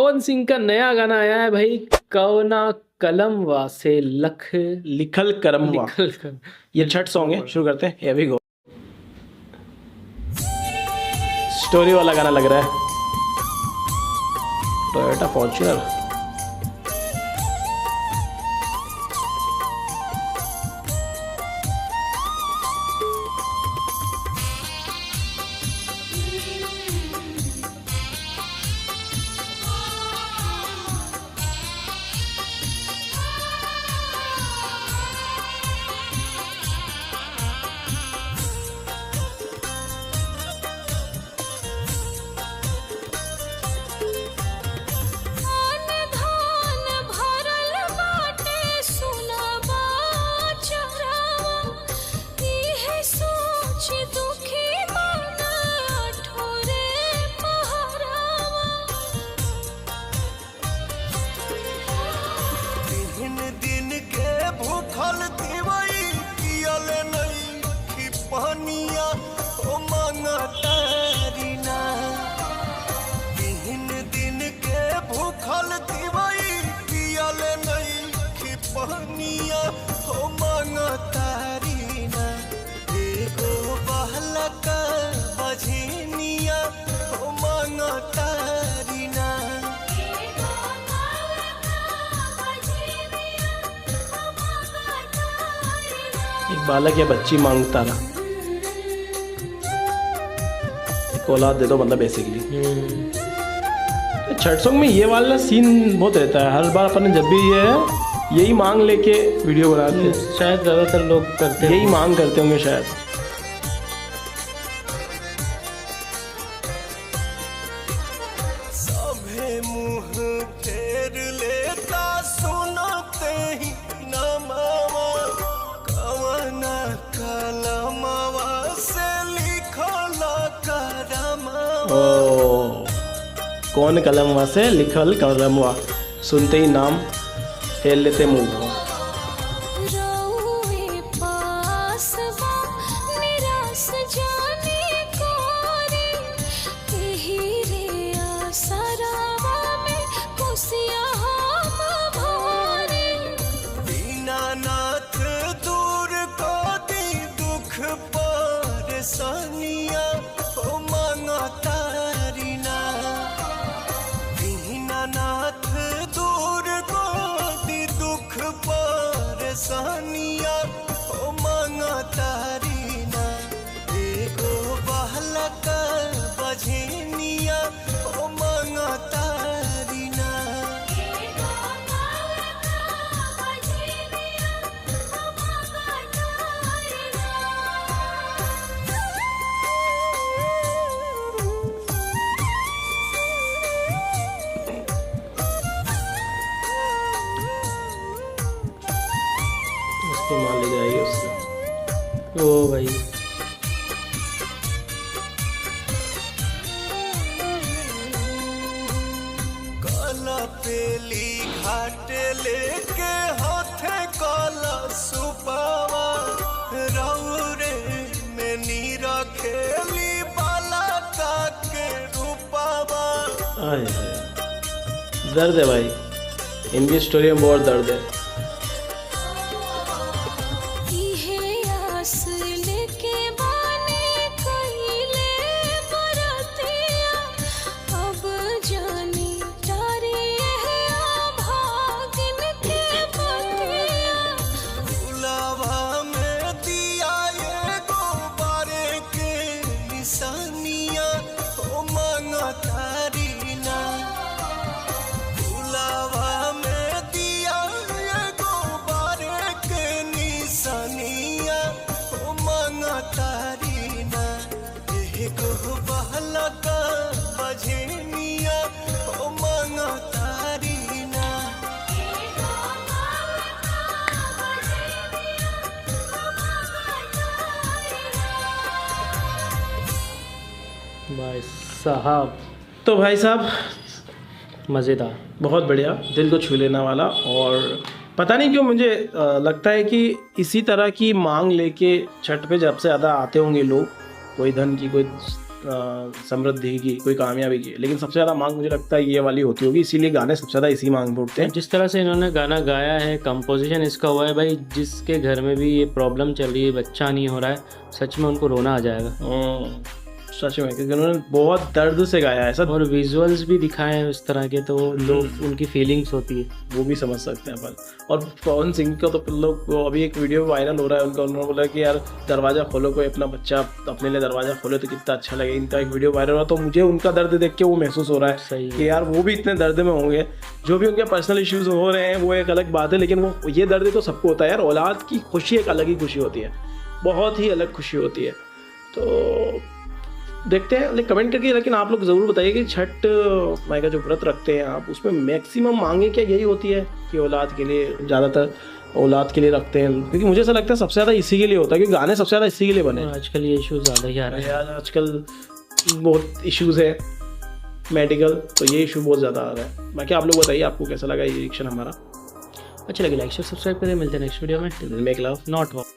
पवन सिंह का नया गाना आया है भाई, कवना कलम वा से लख लिखल करम वा। लिखल कर। ये छठ सॉन्ग है, शुरू करते हैं। Here we go। स्टोरी वाला गाना लग रहा है। Toyota Fortuner. एक बालक या बच्ची मांगता रहा, एक औलाद दे दो मतलब बेसिकली। छठ सॉन्ग में ये वाला सीन बहुत रहता है। हर बार अपन जब भी यही मांग लेके वीडियो बनाते हैं। शायद ज़्यादातर लोग करते यही मांग करते होंगे शायद। कौन कलमवा से लिखल कलमवा, सुनते ही नाम फेर लेते मुँह। उसको मान ले जाएगी उससे। ओ भाई काला पेली घाट लेके हाथे काला सुपावा, रौरे में नीरा खेली बाला का के रूपावा। दर्द है भाई, इनकी स्टोरी में बहुत दर्द है। भाई साहब, तो भाई साहब मज़ेदार, बहुत बढ़िया, दिल को छू लेने वाला। और पता नहीं क्यों मुझे लगता है कि इसी तरह की मांग लेके छठ पे जब से ज़्यादा आते होंगे लोग, कोई धन की, कोई समृद्धि की, कोई कामयाबी की, लेकिन सबसे ज़्यादा मांग मुझे लगता है ये वाली होती होगी, इसीलिए गाने सबसे ज़्यादा इसी मांग पे उठते हैं। जिस तरह से इन्होंने गाना गाया है, कंपोजिशन इसका हुआ है भाई, जिसके घर में भी ये प्रॉब्लम चल रही है, बच्चा नहीं हो रहा है, सच में उनको रोना आ जाएगा। सच में, क्योंकि उन्होंने बहुत दर्द से गाया है सर, और विजुअल्स भी दिखाए हैं इस तरह के, तो लोग उनकी फीलिंग्स होती है वो भी समझ सकते हैं अपन। और पवन सिंह का तो लोग, अभी एक वीडियो वायरल हो रहा है उनका, उन्होंने बोला कि यार दरवाज़ा खोलो, कोई अपना बच्चा अपने लिए दरवाज़ा खोले तो कितना अच्छा लगे। इनका एक वीडियो वायरल हुआ, तो मुझे उनका दर्द देख के वो महसूस हो रहा है सही है। कि यार वो भी इतने दर्द में होंगे। जो भी उनके पर्सनल इश्यूज हो रहे हैं वो एक अलग बात है, लेकिन वो ये दर्द तो सबको होता है यार। औलाद की खुशी एक अलग ही खुशी होती है, बहुत ही अलग खुशी होती है। तो देखते हैं, लेकिन कमेंट करके, लेकिन आप लोग ज़रूर बताइए कि छठ माई का जो व्रत रखते हैं आप, उसमें मैक्सिमम मांगे क्या यही होती है कि औलाद के लिए, ज़्यादातर औलाद के लिए रखते हैं? क्योंकि मुझे ऐसा लगता है सबसे ज़्यादा इसी के लिए होता है, क्योंकि गाने सबसे ज़्यादा इसी के लिए बने। और आजकल ये इशू ज़्यादा ही आ रहा है यार आजकल बहुत इश्यूज़ है मेडिकल, तो ये इशू बहुत ज़्यादा आ रहा है। बाकी आप लोग बताइए आपको कैसा लगा ये रिएक्शन हमारा। अच्छा लगे लाइक शेयर सब्सक्राइब करें, मिलते हैं नेक्स्ट वीडियो में। Make love not war.